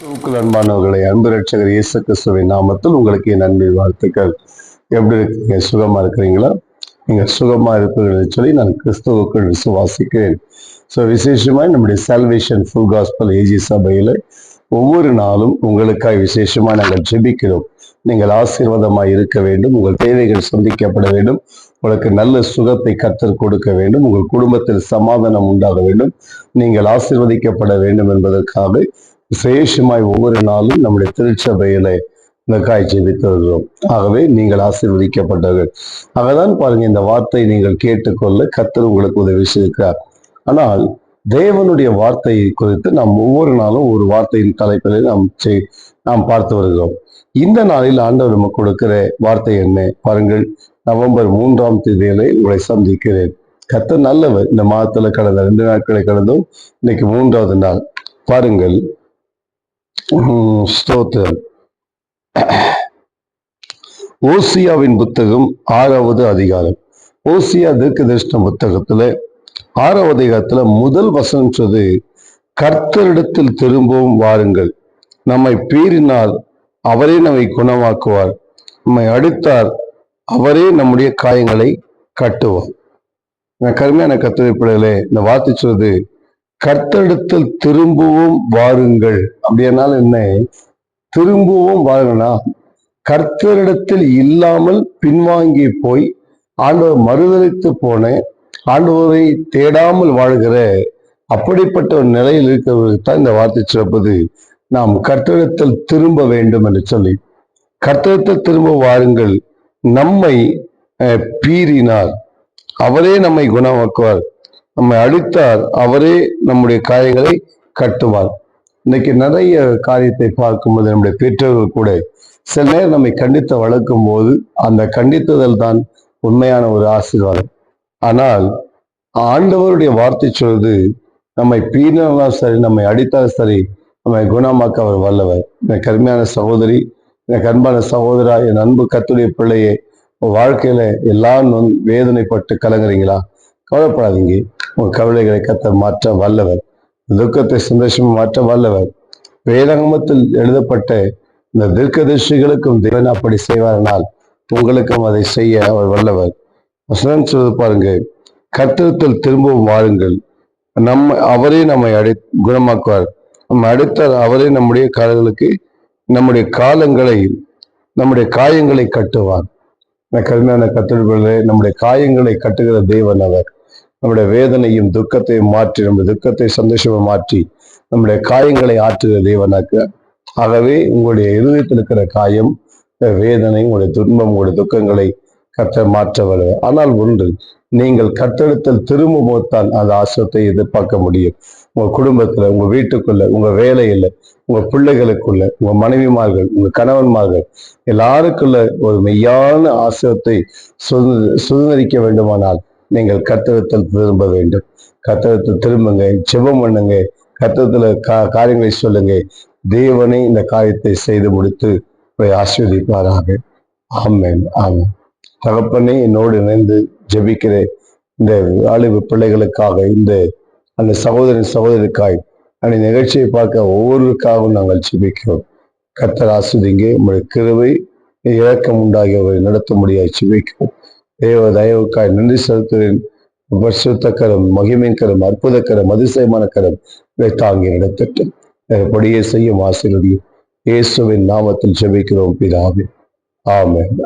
கிறிஸ்துவுக்குள் அன்பானவர்களை, அன்பு ரட்சகர் இயேசு கிறிஸ்துவின் நாமத்தில் உங்களுக்கு என் அன்பின் வாழ்த்துக்கள். எப்படி இருக்கீங்க? சுகமா இருக்கிறீங்களா? நீங்க சுகமா இருப்பீர்கள் சொல்லி நான் கிறிஸ்துவுக்குள் விசுவாசிக்கிறேன். விசேஷமாய் நம்முடைய சால்வேஷன் ஃபுல் காஸ்பல் ஏஜி சபையில ஒவ்வொரு நாளும் உங்களுக்காய் விசேஷமா நாங்கள் ஜெபிக்கிறோம். நீங்கள் ஆசீர்வாதமாய் இருக்க வேண்டும், உங்கள் தேவைகள் சந்திக்கப்பட வேண்டும், உங்களுக்கு நல்ல சுகத்தை கர்த்தர் கொடுக்க வேண்டும், உங்கள் குடும்பத்தில் சமாதானம் உண்டாக வேண்டும், நீங்கள் ஆசீர்வதிக்கப்பட வேண்டும் என்பதற்காக விசேஷமாய் ஒவ்வொரு நாளும் நம்முடைய திருச்சபையில இந்த காய் ஜெபித்து வருகிறோம். ஆகவே நீங்கள் ஆசீர்வதிக்கப்பட்டவர்கள். ஆகதான் பாருங்க, இந்த வார்த்தை நீங்கள் கேட்டுக்கொள்ள கர்த்தர் உங்களுக்கு உதவி செய்திருக்கிறார். ஆனால் தேவனுடைய வார்த்தையை குறித்து நாம் ஒவ்வொரு நாளும் ஒரு வார்த்தையின் தலைப்பிலே நாம் பார்த்து வருகிறோம். இந்த நாளில் ஆண்டவர் நமக்கு கொடுக்கிற வார்த்தை என்ன பாருங்கள். நவம்பர் 3ஆம் தேதியிலே உங்களை சந்திக்கிறேன். கர்த்தர் நல்லவர். இந்த மாதத்துல கடந்த 2 நாட்களை கடந்தும் இன்னைக்கு 3வது நாள். பாருங்கள், ஸ்தோத்திரம். ஓசியாவின் புத்தகம் 6வது அதிகாரம். ஓசியா தீர்க்கதரிசன புத்தகத்துல 6வது அதிகாரத்துல முதல் வசனம் சொல்றது, கர்த்தரிடத்தில் திரும்பவும் வாருங்கள், நம்மை பீறினார் அவரே நம்மை குணமாக்குவார், நம்மை அடித்தார் அவரே நம்முடைய காயங்களை கட்டுவார். கருமையான கர்த்தருடைய பிள்ளைகளே, இந்த வார்த்தை சொல்றது கர்த்தரிடத்தில் திரும்பவும் வாருங்கள். அப்படியானால் என்ன? திரும்பவும் வாருங்கன்னா கர்த்தரிடத்தில் இல்லாமல் பின்வாங்கி போய் ஆண்டவர் மறுதலித்து போன, ஆண்டவரை தேடாமல் வாழ்கிற அப்படிப்பட்ட ஒரு நிலையில் இருக்கிறவர்களுக்கு தான் இந்த வார்த்தை சிறப்பது. நாம் கர்த்தரிடத்தில் திரும்ப வேண்டும் என்று சொல்லி, கர்த்தரிடத்தில் திரும்ப வாருங்கள், நம்மை பீறினார் அவரே நம்மை குணமாக்குவார், நம்மை அடித்தார் அவரே நம்முடைய காயங்களை கட்டுவார். இன்னைக்கு நிறைய காரியத்தை பார்க்கும்போது நம்முடைய பெற்றோர்கள் கூட சில நேரம் நம்மை கண்டித்து வளர்க்கும் போது அந்த கண்டித்ததல் தான் உண்மையான ஒரு ஆசீர்வாதம். ஆனால் ஆண்டவருடைய வார்த்தை சொல்வது, நம்மை பீறினாலும் சரி, நம்மை அடித்தாலும் சரி, நம்மை குணமாக்க அவர் வல்லவர். என் கருமையான சகோதரி, எனக்கு அன்பான சகோதரா, என் அன்பு கர்த்தருடைய பிள்ளையே, வாழ்க்கையில எல்லாம் வேதனைப்பட்டு கலங்குறீங்களா? கவலைப்படாதீங்க. உங்க கவலைகளை கர்த்தர் மாற்ற வல்லவர். துக்கத்தை சந்தோஷமா மாற்ற வல்லவர். வேதாகமத்தில் எழுதப்பட்ட இந்த தீர்க்கதரிசிகளுக்கும் தேவன் அப்படி செய்வார்னால் உங்களுக்கும் அதை செய்ய அவர் வல்லவர். வசனம் சொல்வது பாருங்க, கர்த்தரிடத்தில் திரும்பவும் வாருங்கள், அவரே நம்மை குணமாக்குவார், நம்ம அடித்தார் அவரே நம்முடைய காலங்களுக்கு நம்முடைய காயங்களை கட்டுவார். கருமையான கர்த்தருடைய, நம்முடைய காயங்களை கட்டுகிற தேவன் அவர். நம்முடைய வேதனையும் துக்கத்தையும் மாற்றி, நம்முடைய துக்கத்தை சந்தோஷமா மாற்றி, நம்முடைய காயங்களை ஆற்றுகிற தேவனாக்கு. ஆகவே உங்களுடைய இருதயத்தில் இருக்கிற காயம், வேதனை, உங்களுடைய துன்பம், உங்களுடைய துக்கங்களை கர்த்தர் மாற்ற வல்லவர். ஆனால் ஒன்று, நீங்கள் கர்த்தரிடத்தில் திரும்பும் போதுதான் அந்த ஆசீர்வாதத்தை எதிர்பார்க்க முடியும். உங்க குடும்பத்துல, உங்க வீட்டுக்குள்ள, உங்க வேலையில, உங்க பிள்ளைகளுக்குள்ள, உங்க மனைவிமார்கள், உங்க கணவன்மார்கள் எல்லாருக்குள்ள ஒரு மெய்யான ஆசீர்வாதத்தை சுதந்திரிக்க வேண்டுமானால் நீங்கள் கர்த்தரிடத்தில் திரும்ப வேண்டும். கர்த்தரிடத்தில் திரும்புங்க, ஜெபம் பண்ணுங்க, கர்த்தரிடத்துல காரியங்களை சொல்லுங்க. தேவனை இந்த காரியத்தை செய்து முடித்து ஆசீர்வதிப்பாராக. ஆமென், ஆமென். தகப்பனே, என்னோடு இணைந்து ஜெபிக்கிற இந்த வாலிப பிள்ளைகளுக்காக, அந்த சகோதரருக்காய், அந்த நிகழ்ச்சியை பார்க்க ஒவ்வொருவருக்காகவும் நாங்கள் ஜெபிக்கிறோம். கர்த்தர் ஆசீர்வதிங்க. உங்களுடைய கிருபை இரக்கம் உண்டாகி அவரை நடத்த முடியாது ஜெபிக்கிறோம். தேவ தயவுக்காய் நன்றி செலுத்துகிறேன். பரிசுத்த கரம், மகிமையின் கரம், அற்புத கரம், அதிசயமான கரம் இதை தாங்கி நடத்தட்டும். படியே செய்யும் ஆசீர்வதியும். இயேசுவின் நாமத்தில் ஜெபிக்கிறோம் பிதாவே. ஆமென்.